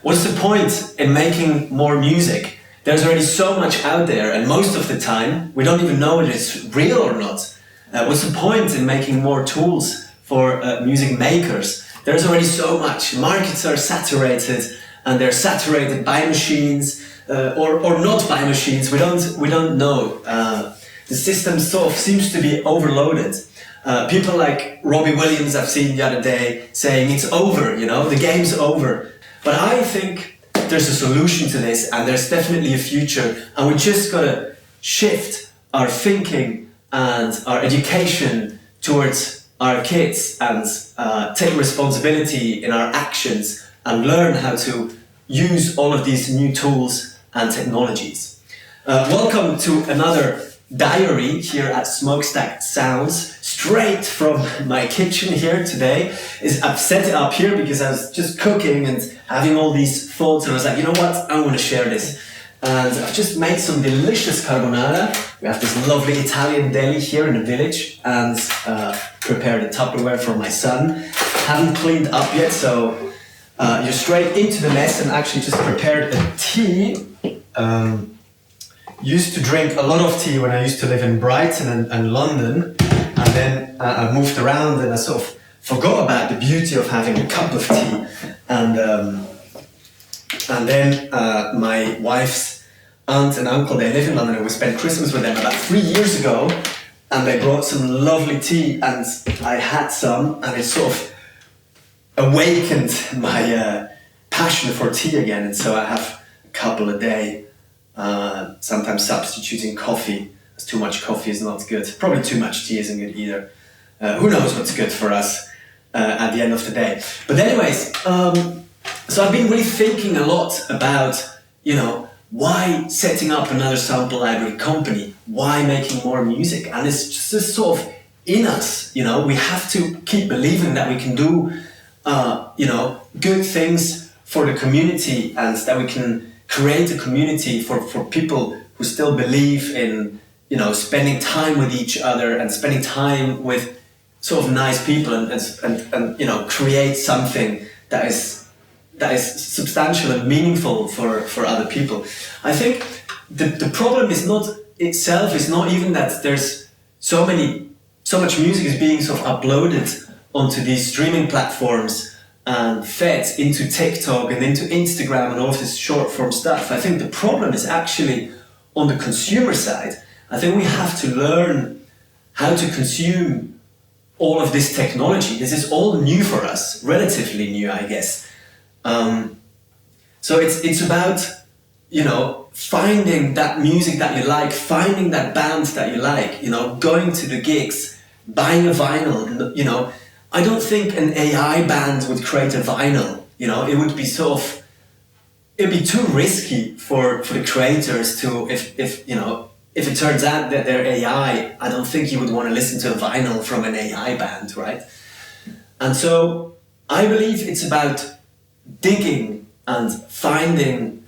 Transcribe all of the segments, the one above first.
What's the point in making more music? There's already so much out there, and most of the time we don't even know if it's real or not. What's the point in making more tools for music makers? There's already so much. Markets are saturated, and they're saturated by machines or not by machines. We don't know. The system sort of seems to be overloaded. People like Robbie Williams I've seen the other day saying it's over, the game's over. But I think there's a solution to this, and there's definitely a future, and we just gotta shift our thinking and our education towards our kids and take responsibility in our actions and learn how to use all of these new tools and technologies. Welcome to another diary here at Smokestack Sounds, straight from my kitchen here today. I've set it up here because I was just cooking and having all these thoughts, and I was like, you know what, I want to share this. And I've just made some delicious carbonara. We have this lovely Italian deli here in the village, and prepared a Tupperware for my son. Haven't cleaned up yet, so you're straight into the mess, and actually just prepared a tea. Used to drink a lot of tea when I used to live in Brighton and London, and then I moved around and I sort of forgot about the beauty of having a cup of tea. And then my wife's aunt and uncle, they live in London, and we spent Christmas with them about 3 years ago, and they brought some lovely tea, and I had some, and it sort of awakened my passion for tea again, and so I have a couple a day. Sometimes substituting coffee, as too much coffee is not good. Probably too much tea isn't good either. Who knows what's good for us at the end of the day. But anyways, so I've been really thinking a lot about, why setting up another sample library company? Why making more music? And it's just sort of in us, we have to keep believing that we can do, good things for the community, and that we can create a community for people who still believe in, spending time with each other and spending time with sort of nice people and create something that is substantial and meaningful for other people. I think the problem is not even that there's so much music is being sort of uploaded onto these streaming platforms and fed into TikTok and into Instagram and all of this short form stuff. I think the problem is actually on the consumer side. I think we have to learn how to consume all of this technology. This is all new for us, relatively new, I guess. So it's about, finding that music that you like, finding that band that you like, going to the gigs, buying a vinyl, I don't think an AI band would create a vinyl. It would be it'd be too risky for the creators to, if it turns out that they're AI, I don't think you would want to listen to a vinyl from an AI band, right? And so I believe it's about digging and finding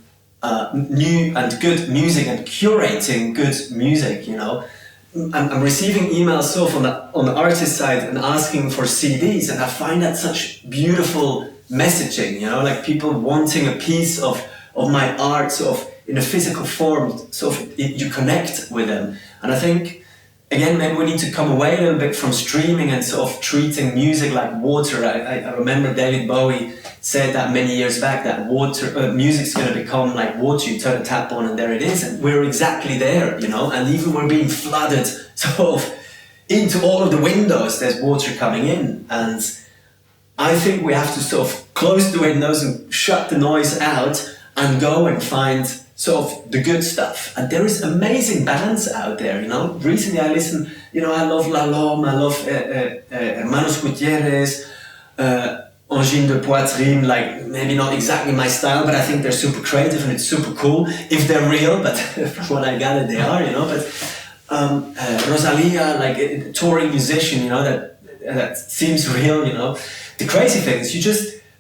new and good music and curating good music, I'm receiving emails on the artist side and asking for CDs, and I find that such beautiful messaging, like people wanting a piece of my art sort of in a physical form, you connect with them. And I think, again, maybe we need to come away a little bit from streaming and sort of treating music like water. I remember David Bowie said that many years back, that music's going to become like water. You turn a tap on and there it is, and we're exactly there, and even we're being flooded sort of into all of the windows. There's water coming in, and I think we have to sort of close the windows and shut the noise out and go and find sort of the good stuff. And there is amazing bands out there, Recently I listened, I love La Lome, I love Hermanos Gutierrez, Angine de Poitrine, like maybe not exactly my style, but I think they're super creative and it's super cool if they're real, but from what I gather they are, but Rosalia, like a touring musician, that seems real, The crazy thing is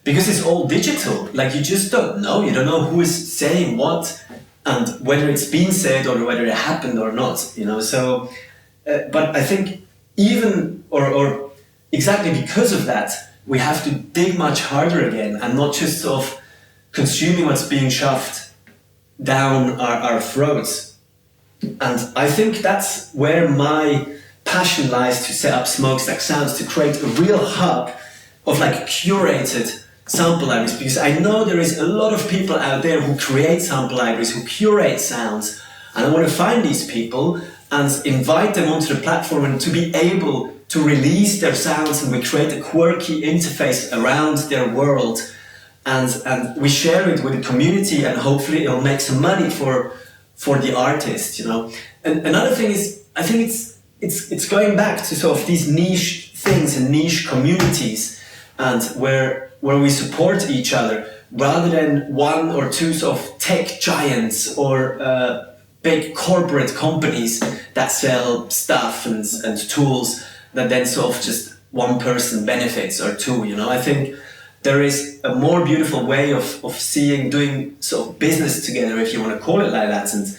because it's all digital, like you just don't know who is saying what and whether it's been said or whether it happened or not, so, but I think even, or exactly because of that, we have to dig much harder again and not just sort of consuming what's being shoved down our throats. And I think that's where my passion lies, to set up Smokestack Sounds, to create a real hub of like curated sample libraries, because I know there is a lot of people out there who create sample libraries, who curate sounds, and I want to find these people and invite them onto the platform and to be able to release their sounds, and we create a quirky interface around their world, and we share it with the community, and hopefully it'll make some money for the artist, you know. And another thing is, I think it's going back to sort of these niche things and niche communities, and where we support each other rather than one or two sort of tech giants or big corporate companies that sell stuff and tools that then sort of just one person benefits or two, you know. I think there is a more beautiful way of doing sort of business together, if you want to call it like that, and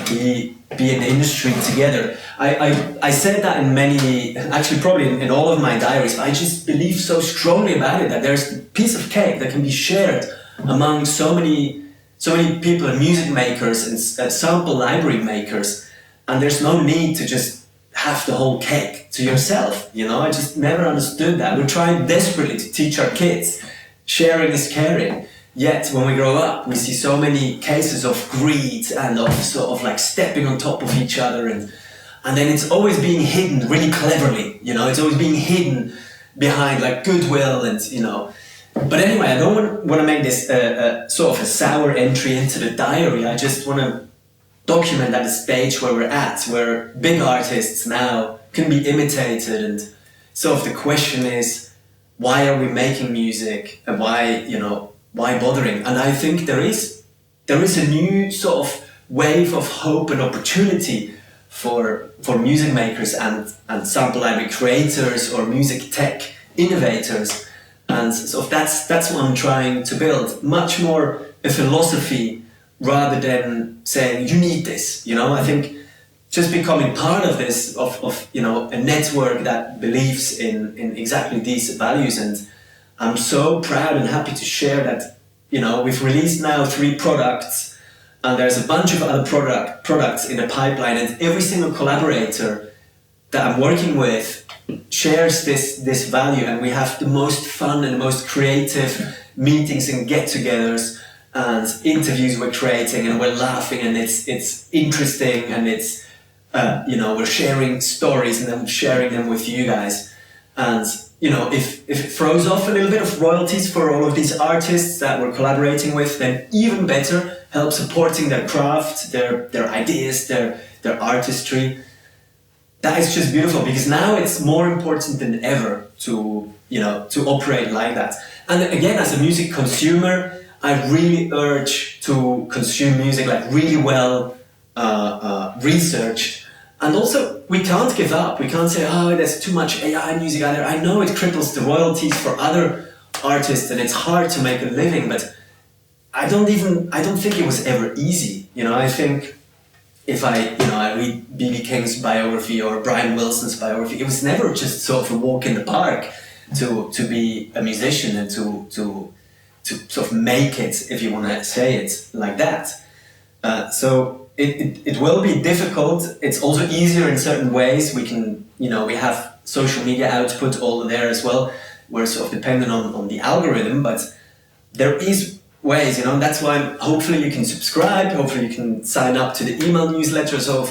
be in the industry together. I said that in many, actually probably in all of my diaries, but I just believe so strongly about it, that there's a piece of cake that can be shared among so many people, and music makers and sample library makers, and there's no need to just have the whole cake to yourself, you know. I just never understood that. We're trying desperately to teach our kids sharing is caring, yet when we grow up we see so many cases of greed and of sort of like stepping on top of each other, and then it's always being hidden really cleverly, you know. It's always being hidden behind like goodwill, and you know. But anyway, I don't want to make this sort of a sour entry into the diary. I just want to document at the stage where we're at, where big artists now can be imitated, and sort of the question is, why are we making music, and why bothering? And I think there is a new sort of wave of hope and opportunity for music makers and sample library creators or music tech innovators, and so that's what I'm trying to build, much more a philosophy rather than saying you need this, you know. I think just becoming part of this, of you know, a network that believes in exactly these values, and I'm so proud and happy to share that, you know, we've released now 3 products, and there's a bunch of other products in the pipeline, and every single collaborator that I'm working with shares this value, and we have the most fun and the most creative meetings and get-togethers and interviews we're creating, and we're laughing, and it's interesting, and it's you know, we're sharing stories and then sharing them with you guys. And you know, if it throws off a little bit of royalties for all of these artists that we're collaborating with, then even better, help supporting their craft, their ideas, their artistry. That is just beautiful, because now it's more important than ever to operate like that. And again, as a music consumer, I really urge to consume music like really well researched. And also, we can't give up. We can't say, oh, there's too much AI music out there. I know it cripples the royalties for other artists and it's hard to make a living, but I don't think it was ever easy. You know, I think if I read B.B. King's biography or Brian Wilson's biography, it was never just sort of a walk in the park to be a musician and to sort of make it, if you want to say it like that. So it will be difficult. It's also easier in certain ways. We can, we have social media output all there as well. We're sort of dependent on the algorithm, but there is ways, and that's why hopefully you can subscribe, hopefully you can sign up to the email newsletter. So,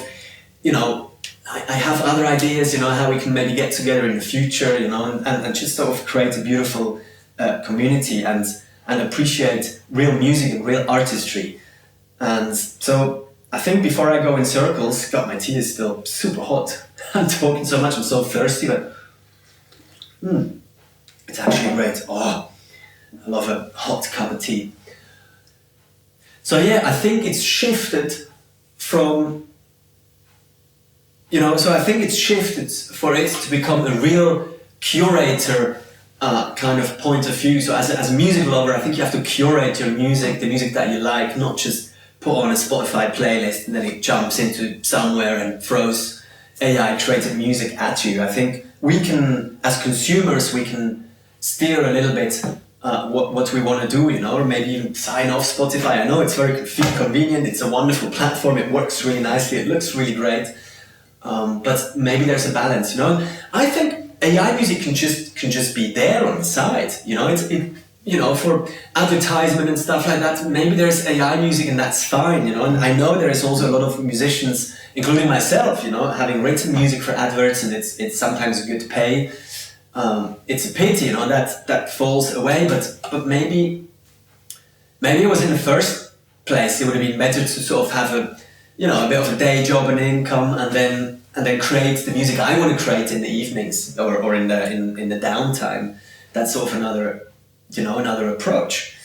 I have other ideas, how we can maybe get together in the future, and just sort of create a beautiful community and appreciate real music and real artistry. And so I think before I go in circles, God, my tea is still super hot. I'm talking so much, I'm so thirsty, but it's actually great. Oh, I love a hot cup of tea. So yeah, I think it's shifted from, I think it's shifted for it to become a real curator kind of point of view. So as a music lover, I think you have to curate your music, the music that you like, not just put on a Spotify playlist and then it jumps into somewhere and throws AI-created music at you. I think we can, as consumers, we can steer a little bit what we want to do, you know, or maybe even sign off Spotify. I know it's very convenient. It's a wonderful platform. It works really nicely. It looks really great. But maybe there's a balance, you know. I think AI music can just be there on the side, you know. You know, for advertisement and stuff like that. Maybe there's AI music and that's fine, you know. And I know there is also a lot of musicians, including myself, you know, having written music for adverts, and it's sometimes good pay. It's a pity, you know, that falls away. But maybe it was in the first place. It would have been better to sort of have a bit of a day job and income, and then create the music I want to create in the evenings or in the downtime. That's sort of another approach.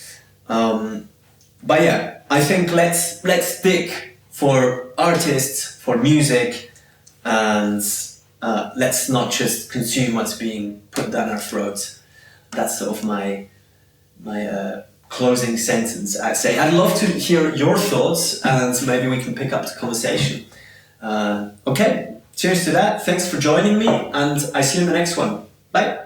But yeah, I think let's stick for artists, for music, and let's not just consume what's being put down our throats. That's sort of my closing sentence. I'd love to hear your thoughts, and maybe we can pick up the conversation. Okay, cheers to that. Thanks for joining me, and I see you in the next one. Bye.